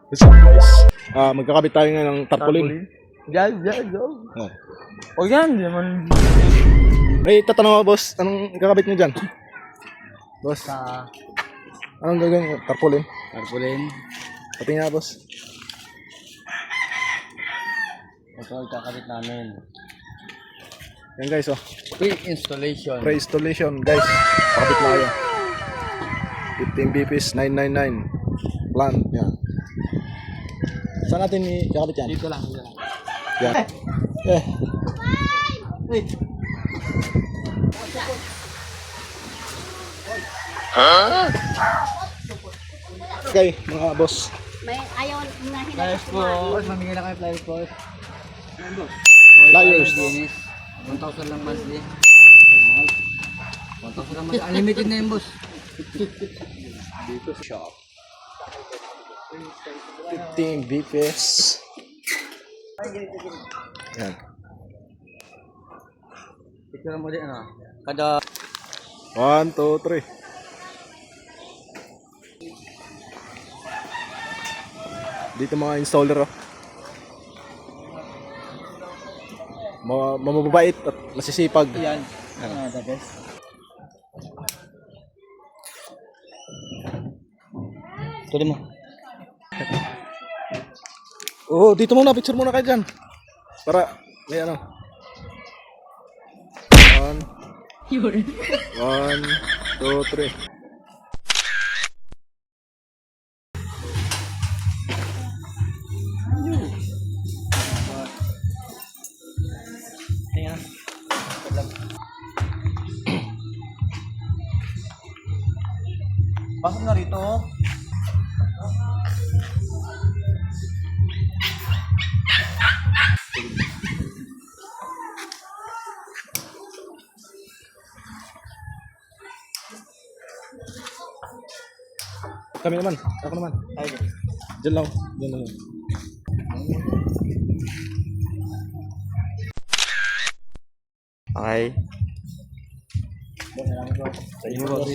What's up guys? Magkakabit tayo ngayon ng tarpaulin. Yan. Oh. O yan, di man. May tatanong ako boss, anong kakabit nyo dyan? Boss, Sa anong gagawin nyo? Tarpaulin? tarpaulin. Pati nga boss. Ito ang kakabit namin. Yan guys oh. Pre-installation. Pre-installation guys. Kakabit na kayo. 15 BPs 999. Plan. Yan. Saan natin kakabit yan? Dito lang. Yan. Wait. Okay mga boss. May ayaw na Flyers hinahit po. Mamigay na kayo flyers po. Flyers. 1,000 lang monthly. Mahal. 1,000 lang monthly. Unlimited na yun, boss. Dito sa shop. 15 BPs. Yan. Picture mo din, ano? Kada 1, 2, 3. Dito mga installer oh. Mamababait at masisipag. yan. The best. Tuloy mo. Oo, dito muna, picture muna kayo dyan. Para, may ano. 1, 2, 3. Ayan. Pasok na rito. Kami naman, ako naman. Diyan lang, diyan lang. Okay. Sa inyo, boss.